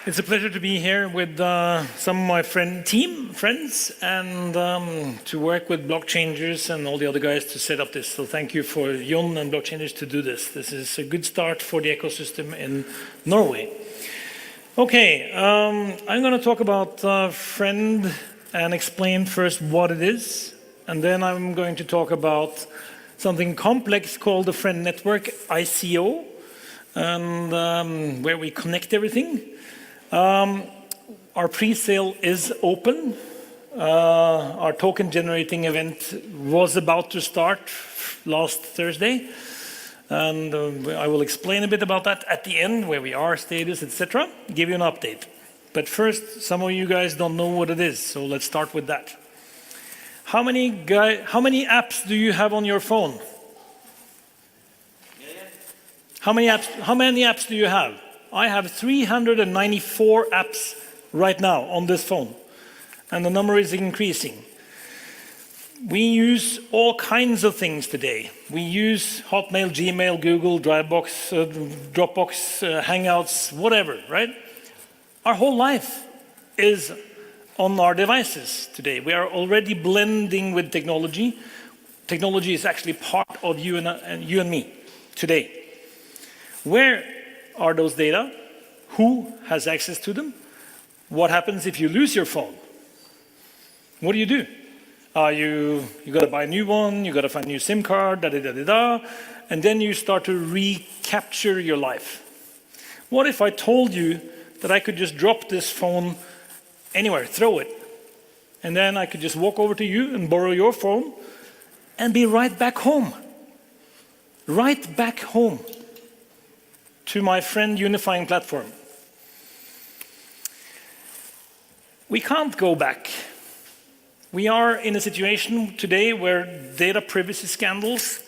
It's a pleasure to be here with some of my friends, and to work with Blockchangers and all the other guys to set up this. So thank you for Jon and Blockchangers to do this. This is a good start for the ecosystem in Norway. Okay, I'm going to talk about Friend and explain first what it is, and then I'm going to talk about something complex called the Friend Network, ICO, and where we connect everything. Our pre-sale is open. Our token generating event was about to start last Thursday, and I will explain a bit about that at the end, where we are, status, etc. Give you an update. But first, some of you guys don't know what it is, so let's start with that. How many apps do you have on your phone? How many apps do you have? I have 394 apps right now on this phone, and the number is increasing. We use all kinds of things today. We use Hotmail, Gmail, Google, Dropbox, Hangouts, whatever, right? Our whole life is on our devices today. We are already blending with technology. Technology is actually part of you and me today. Where are those data? Who has access to them? What happens if you lose your phone? What do? You got to buy a new one, you got to find a new SIM card, and then you start to recapture your life. What if I told you that I could just drop this phone anywhere, throw it, and then I could just walk over to you and borrow your phone and be right back home? Right back home to my Friend unifying platform. We can't go back. We are in a situation today where data privacy scandals,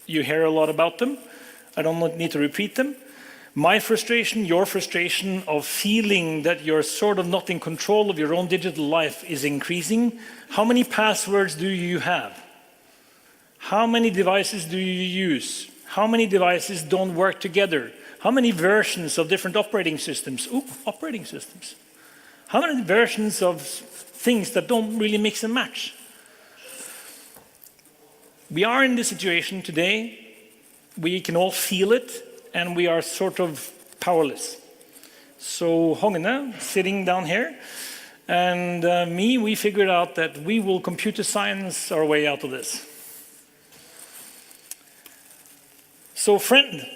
you hear a lot about them. I don't need to repeat them. My frustration, your frustration of feeling that you're sort of not in control of your own digital life is increasing. How many passwords do you have? How many devices do you use? How many devices don't work together? How many versions of different operating systems? Operating systems. How many versions of things that don't really mix and match? We are in this situation today. We can all feel it, and we are sort of powerless. So Hogne, sitting down here, and me, we figured out that we will computer science our way out of this. So Friend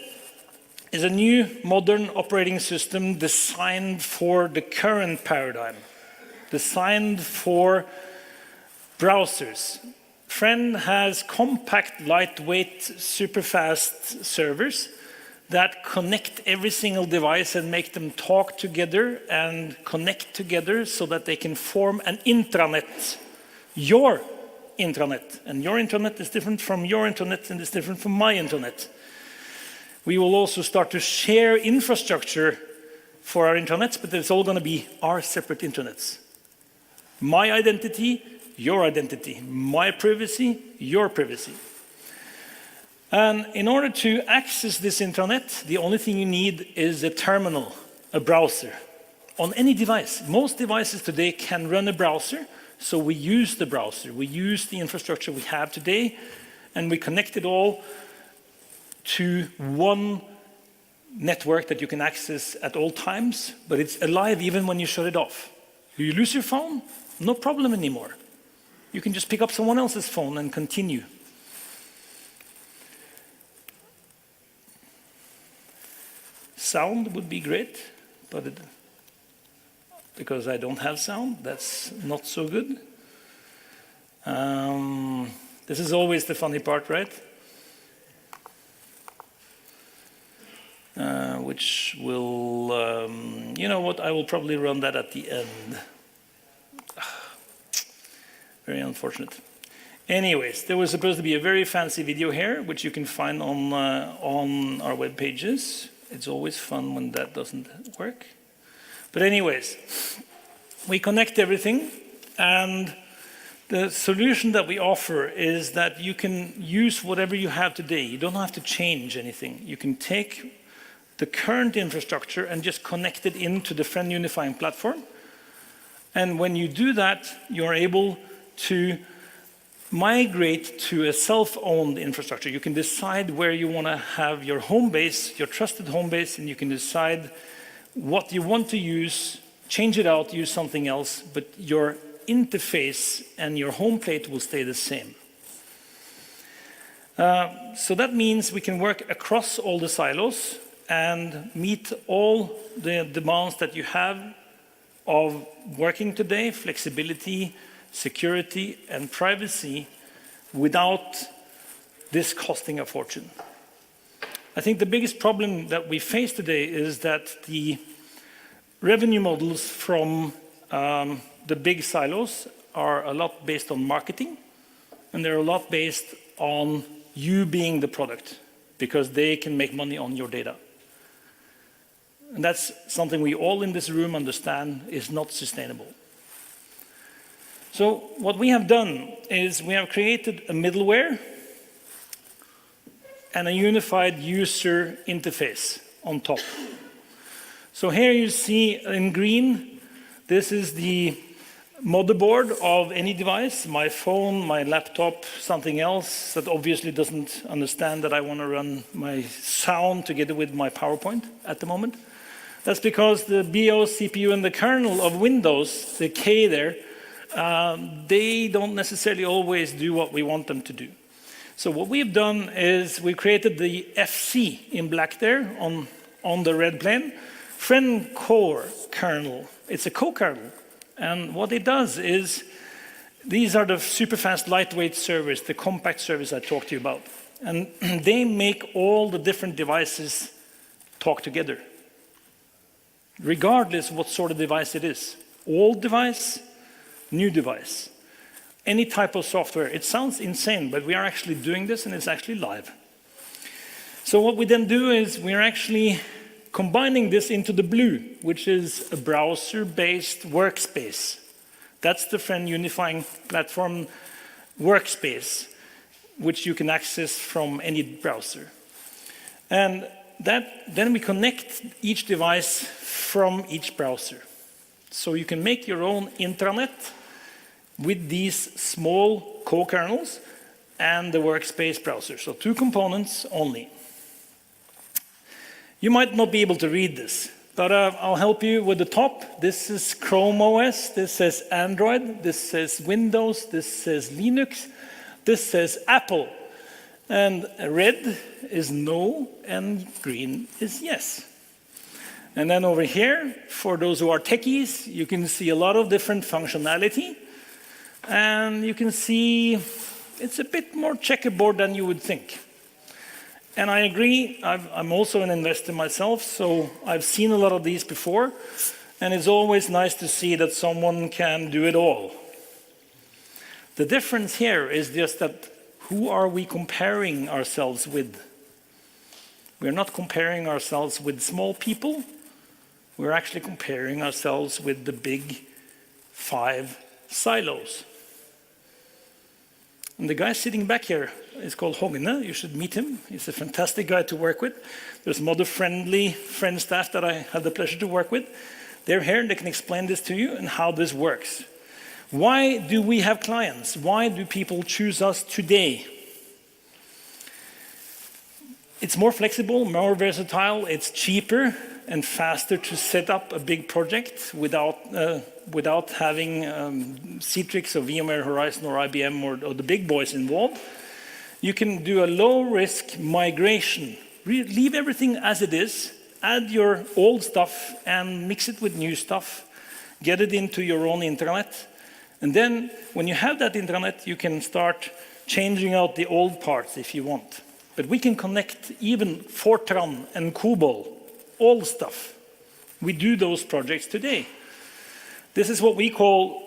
is a new modern operating system designed for the current paradigm, designed for browsers. Friend has compact, lightweight, super fast servers that connect every single device and make them talk together and connect together so that they can form an intranet. Your intranet. And your intranet is different from your internet, and it's different from my internet. We will also start to share infrastructure for our intranets, but it's all going to be our separate intranets. My identity, your identity. My privacy, your privacy. And in order to access this intranet, the only thing you need is a terminal, a browser, on any device. Most devices today can run a browser, so we use the browser. We use the infrastructure we have today, and we connect it all to one network that you can access at all times, but it's alive even when you shut it off. You lose your phone, no problem anymore. You can just pick up someone else's phone and continue. Sound would be great, but because I don't have sound, that's not so good. This is always the funny part, right? Which will, you know what, I will probably run that at the end. Very unfortunate. Anyways, there was supposed to be a very fancy video here, which you can find on our web pages. It's always fun when that doesn't work. But anyways, we connect everything, and the solution that we offer is that you can use whatever you have today. You don't have to change anything. You can take the current infrastructure and just connect it into the Friend unifying platform. And when you do that, you're able to migrate to a self-owned infrastructure. You can decide where you want to have your home base, your trusted home base, and you can decide what you want to use, change it out, use something else, but your interface and your home plate will stay the same. So that means we can work across all the silos and meet all the demands that you have of working today, flexibility, security, and privacy without this costing a fortune. I think the biggest problem that we face today is that the revenue models from the big silos are a lot based on marketing, and they're a lot based on you being the product, because they can make money on your data. And that's something we all in this room understand is not sustainable. So what we have done is we have created a middleware and a unified user interface on top. So here you see in green, this is the motherboard of any device, my phone, my laptop, something else that obviously doesn't understand that I want to run my sound together with my PowerPoint at the moment. That's because the BIOS, CPU, and the kernel of Windows, the K there, they don't necessarily always do what we want them to do. So what we've done is we created the FC in black there on the red plane, Friend Core kernel. It's a co-kernel. And what it does is, these are the super fast lightweight servers, the compact servers I talked to you about. And they make all the different devices talk together, regardless what sort of device it is. Old device, new device, any type of software. It sounds insane, but we are actually doing this, and it's actually live. So what we then do is we're actually combining this into the blue, which is a browser-based workspace. That's the Friend unifying platform workspace, which you can access from any browser. And then we connect each device from each browser. So you can make your own intranet with these small co-kernels and the workspace browser. So 2 components only. You might not be able to read this, but I'll help you with the top. This is Chrome OS, this says Android, this says Windows, this says Linux, this says Apple. And red is no, and green is yes. And then over here, for those who are techies, you can see a lot of different functionality. And you can see it's a bit more checkerboard than you would think. And I agree, I'm also an investor myself, so I've seen a lot of these before, and it's always nice to see that someone can do it all. The difference here is just that who are we comparing ourselves with? We're not comparing ourselves with small people, we're actually comparing ourselves with the big 5 silos. And the guy sitting back here is called Hogne. You should meet him. He's a fantastic guy to work with. There's some other friendly friend staff that I have the pleasure to work with. They're here and they can explain this to you and how this works. Why do we have clients? Why do people choose us today? It's more flexible, more versatile, it's cheaper and faster to set up a big project without having Citrix or VMware Horizon or IBM or the big boys involved. You can do a low-risk migration. Leave everything as it is, add your old stuff and mix it with new stuff, get it into your own intranet, and then when you have that intranet, you can start changing out the old parts if you want. But we can connect even Fortran and COBOL, all stuff. We do those projects today. This is what we call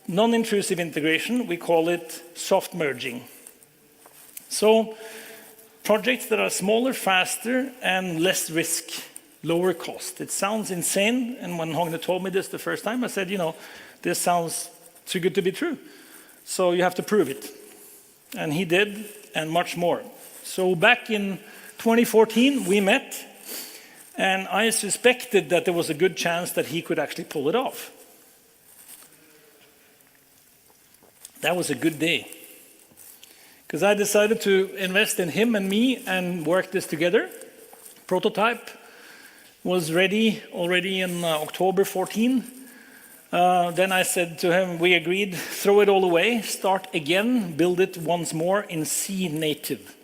non-intrusive integration. We call it soft merging. So projects that are smaller, faster, and less risk, lower cost. It sounds insane, and when Hogne told me this the first time, I said, you know, this sounds too good to be true. So you have to prove it. And he did, and much more. So back in 2014, we met, And I suspected that there was a good chance that he could actually pull it off. That was a good day, because I decided to invest in him and me and work this together. Prototype was ready already in October 14. Then I said to him, we agreed, throw it all away, start again, build it once more in C native.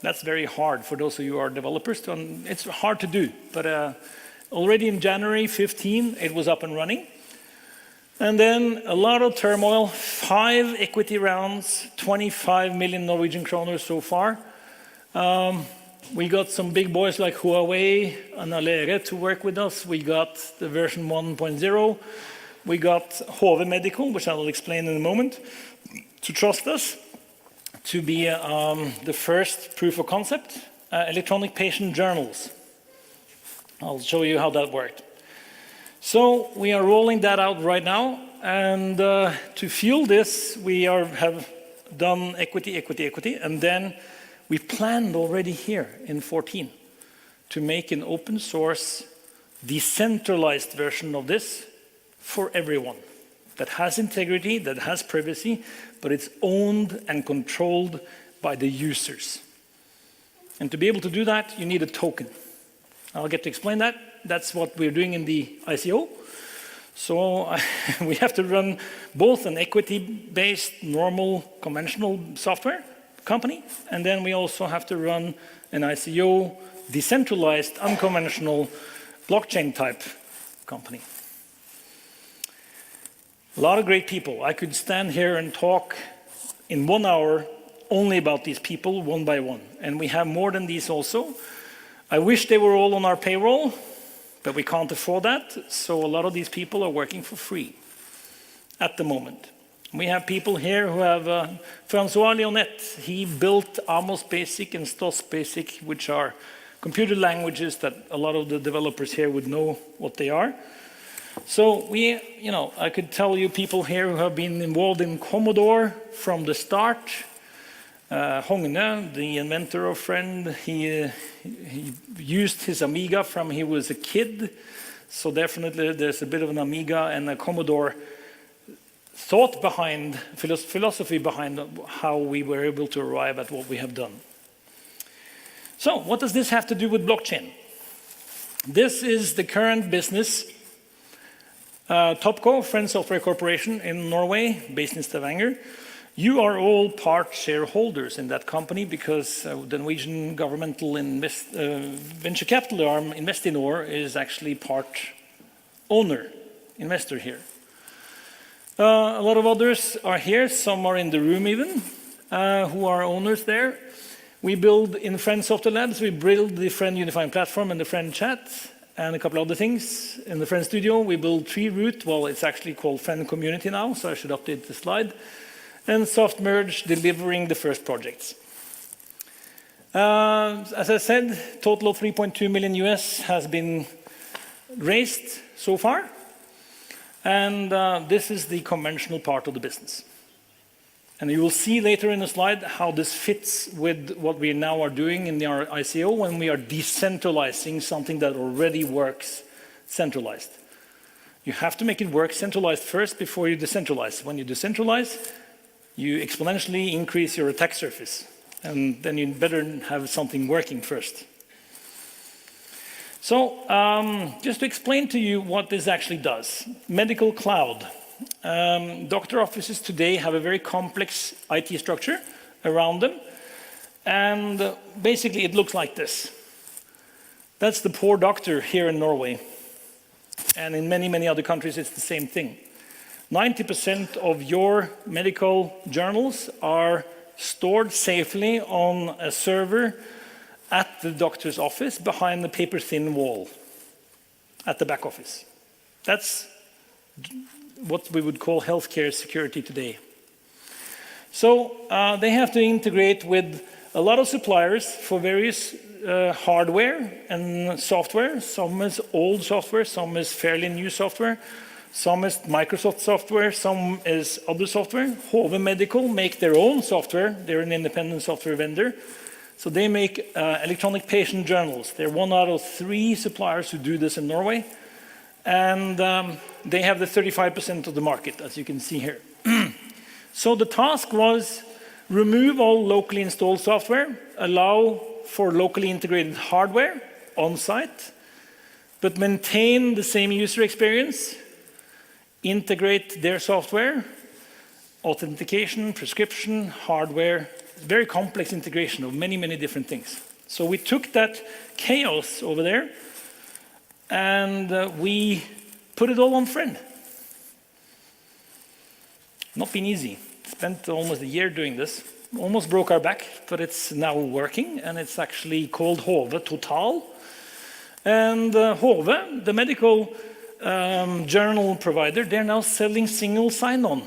That's very hard for those of you who are developers. It's hard to do, but already in January 15, it was up and running. And then a lot of turmoil, 5 equity rounds, 25 million Norwegian kroner so far. We got some big boys like Huawei and Alere to work with us. We got the version 1.0. We got HV Medical, which I will explain in a moment, to trust us, to be the first proof of concept, electronic patient journals. I'll show you how that worked. So we are rolling that out right now, and to fuel this, we have done equity, and then we planned already here in 14 to make an open source, decentralized version of this for everyone that has integrity, that has privacy, but it's owned and controlled by the users. And to be able to do that, you need a token. I'll get to explain that. That's what we're doing in the ICO. So we have to run both an equity-based, normal, conventional software company, and then we also have to run an ICO, decentralized, unconventional, blockchain-type company. A lot of great people. I could stand here and talk in 1 hour only about these people, one by one. And we have more than these also. I wish they were all on our payroll, but we can't afford that. So a lot of these people are working for free at the moment. We have people here who have François Leonet. He built Amos Basic and Stos Basic, which are computer languages that a lot of the developers here would know what they are. So I could tell you people here who have been involved in Commodore from the start. Hogne, the inventor of Friend, he used his Amiga from he was a kid. So definitely there's a bit of an Amiga and a Commodore thought behind, philosophy behind how we were able to arrive at what we have done. So what does this have to do with blockchain? This is the current business. Topco, Friends Software Corporation in Norway, based in Stavanger. You are all part shareholders in that company because the Norwegian governmental venture capital arm, Investinor, is actually part owner, investor here. A lot of others are here, some are in the room even, who are owners there. We build in Friend Software Labs, we build the Friend Unifying Platform and the Friend Chat, and a couple other things. In the Friend Studio, we build TreeRoot. Well, it's actually called Friend Community now, so I should update the slide. And SoftMerge delivering the first projects. As I said, total of 3.2 million US has been raised so far. And this is the conventional part of the business. And you will see later in the slide how this fits with what we now are doing in our ICO when we are decentralizing something that already works centralized. You have to make it work centralized first before you decentralize. When you decentralize, you exponentially increase your attack surface. And then you better have something working first. So just to explain to you what this actually does. Medical cloud. Doctor offices today have a very complex IT structure around them. And basically it looks like this. That's the poor doctor here in Norway. And in many, many other countries it's the same thing. 90% of your medical journals are stored safely on a server at the doctor's office behind the paper-thin wall at the back office. That's what we would call healthcare security today. So they have to integrate with a lot of suppliers for various hardware and software. Some is old software, some is fairly new software, some is Microsoft software, some is other software. HV Medical make their own software. They're an independent software vendor. So they make electronic patient journals. They're 1 out of 3 suppliers who do this in Norway. And they have the 35% of the market, as you can see here. So the task was remove all locally installed software, allow for locally integrated hardware on site, but maintain the same user experience, integrate their software, authentication, prescription, hardware, very complex integration of many, many different things. So we took that chaos over there and we put it all on Friend. Not been easy. Spent almost a year doing this. Almost broke our back, but it's now working, and it's actually called Hove Total. And Hove, the medical journal provider, they're now selling single sign-on.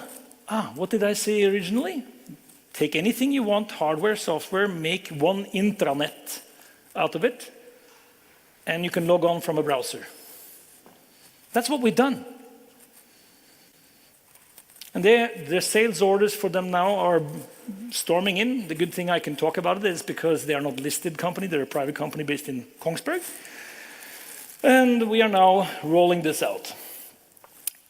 What did I say originally? Take anything you want, hardware, software, make one intranet out of it, and you can log on from a browser. That's what we've done. And their sales orders for them now are storming in. The good thing I can talk about it is because they are not a listed company, they're a private company based in Kongsberg. And we are now rolling this out.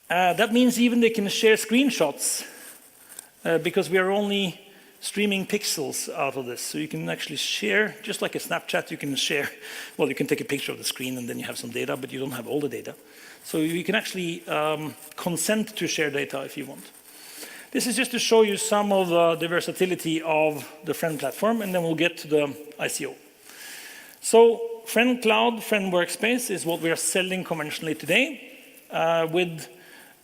That means even they can share screenshots because we are only streaming pixels out of this. So you can actually share, just like a Snapchat, you can share, well, you can take a picture of the screen and then you have some data, but you don't have all the data. So you can actually consent to share data if you want. This is just to show you some of the versatility of the Friend platform, and then we'll get to the ICO. So Friend Cloud, Friend Workspace is what we are selling conventionally today with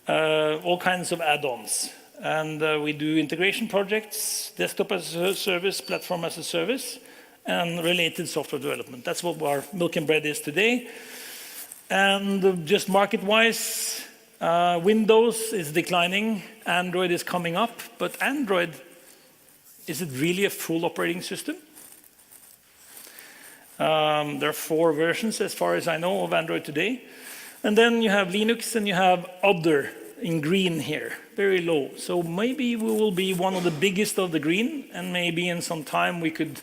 all kinds of add-ons. And we do integration projects, desktop as a service, platform as a service, and related software development. That's what our milk and bread is today. And just market-wise, Windows is declining, Android is coming up, but Android, is it really a full operating system? There are 4 versions, as far as I know, of Android today. And then you have Linux and you have other in green here, very low. So maybe we will be one of the biggest of the green, and maybe in some time we could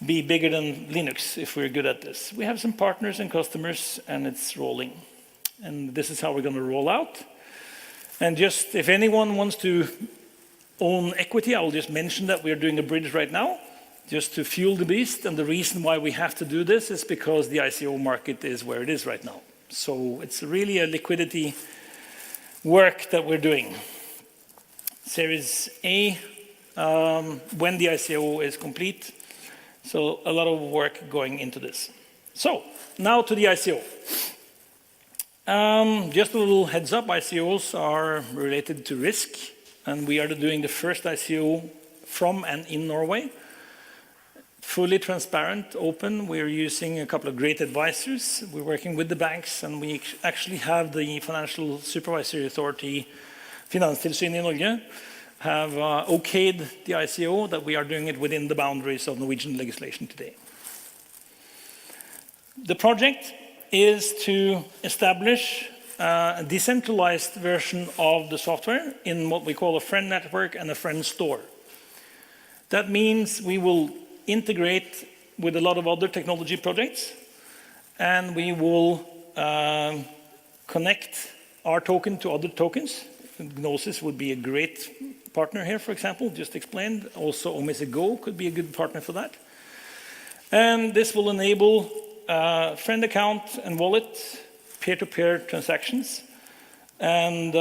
be bigger than Linux if we're good at this. We have some partners and customers, and it's rolling. And this is how we're going to roll out. And just if anyone wants to own equity, I will just mention that we're doing a bridge right now, just to fuel the beast. And the reason why we have to do this is because the ICO market is where it is right now. So it's really a liquidity work that we're doing. Series A, when the ICO is complete. So a lot of work going into this. So now to the ICO. Just a little heads up, ICOs are related to risk, and we are doing the first ICO from and in Norway. Fully transparent, open. We're using a couple of great advisors. We're working with the banks, and we actually have the Financial Supervisory Authority, Finanstilsynet i Norge, have okayed the ICO, that we are doing it within the boundaries of Norwegian legislation today. The project is to establish a decentralized version of the software in what we call a Friend network and a Friend store. That means we will integrate with a lot of other technology projects, and we will connect our token to other tokens. Gnosis would be a great partner here, for example, just explained. Also, Omise Go could be a good partner for that. And this will enable Friend account and wallet, peer-to-peer transactions. And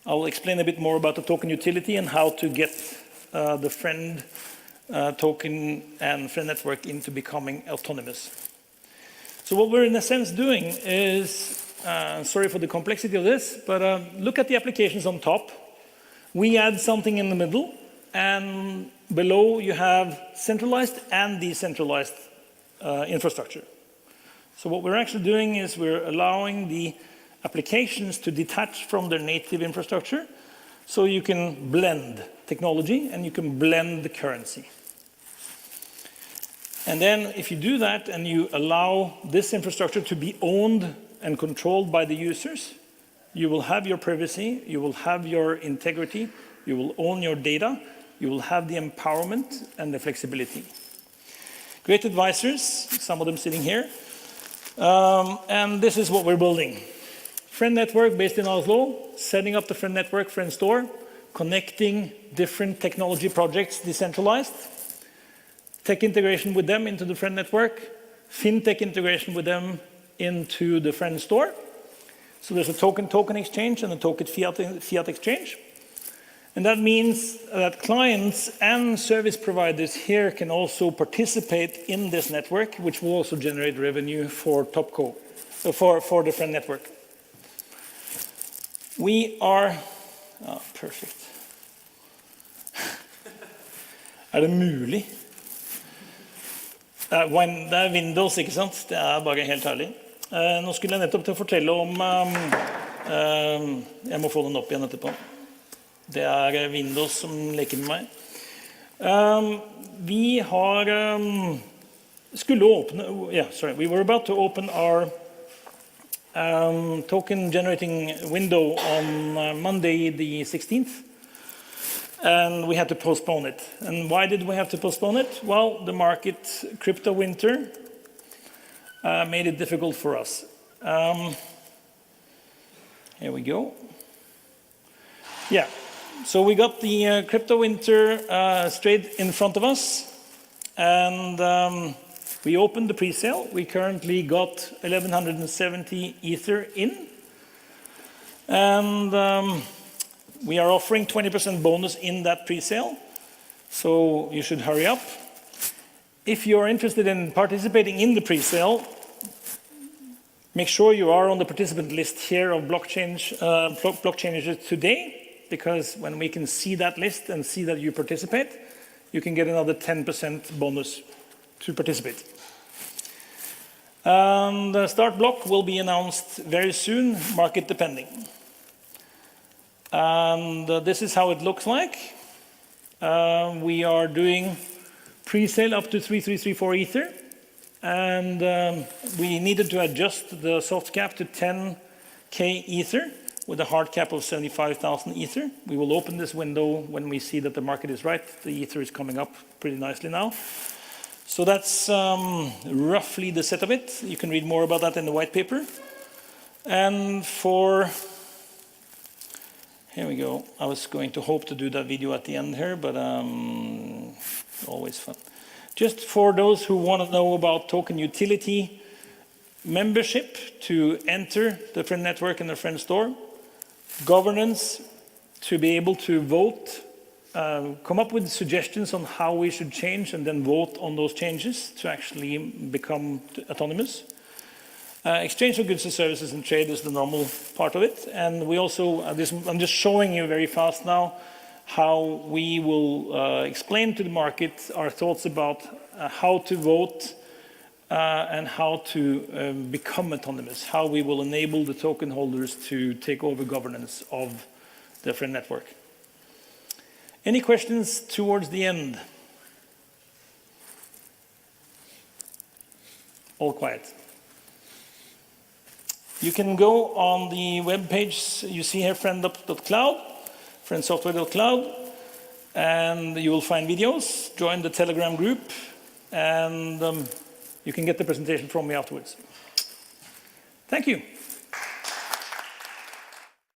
I'll explain a bit more about the token utility and how to get the Friend token and Friend network into becoming autonomous. So what we're in a sense doing is, sorry for the complexity of this, but look at the applications on top. We add something in the middle, and below you have centralized and decentralized infrastructure. So what we're actually doing is we're allowing the applications to detach from their native infrastructure, so you can blend technology and you can blend the currency. And then if you do that and you allow this infrastructure to be owned and controlled by the users, you will have your privacy, you will have your integrity, you will own your data, You will have the empowerment and the flexibility. Great advisors, some of them sitting here. And this is what we're building. Friend network based in Oslo, setting up the Friend network, Friend store, connecting different technology projects decentralized, tech integration with them into the Friend network, fintech integration with them into the Friend store. So there's a token exchange and a token fiat exchange. And that means that clients and service providers here can also participate in this network, which will also generate revenue for Topco, for the Friend network. We are, perfect. Det mulig? Det Windows, ikke sant? Det bare helt herlig. Nå skulle jeg nettopp til å fortelle om, jeg må få den opp igjen etterpå. Det Windows som leker med meg. Vi har, skulle åpne, we were about to open our token generating window on Monday the 16th. And we had to postpone it. And why did we have to postpone it? Well, the market, crypto winter, made it difficult for us. Here we go. Yeah, so we got the crypto winter straight in front of us. And we opened the pre-sale. We currently got 1,170 Ether in. And we are offering 20% bonus in that pre-sale, so you should hurry up. If you're interested in participating in the pre-sale, make sure you are on the participant list here of blockchainers today, because when we can see that list and see that you participate, you can get another 10% bonus to participate. And the start block will be announced very soon, market depending. And this is how it looks like. We are doing pre-sale up to 3334 Ether. And we needed to adjust the soft cap to 10K Ether with a hard cap of 75,000 Ether. We will open this window when we see that the market is right. The Ether is coming up pretty nicely now. So that's roughly the set of it. You can read more about that in the white paper. And for... Here we go. I was going to hope to do that video at the end here, but always fun. Just for those who want to know about token utility membership to enter the Friend network and the Friend store, governance to be able to vote, come up with suggestions on how we should change and then vote on those changes to actually become autonomous. Exchange of goods and services and trade is the normal part of it. And we also, I'm just showing you very fast now how we will explain to the market our thoughts about how to vote and how to become autonomous, how we will enable the token holders to take over governance of the Friend network. Any questions towards the end? All quiet. You can go on the web page you see here, friendup.cloud, friendsoftware.cloud, and you will find videos. Join the Telegram group, and you can get the presentation from me afterwards. Thank you.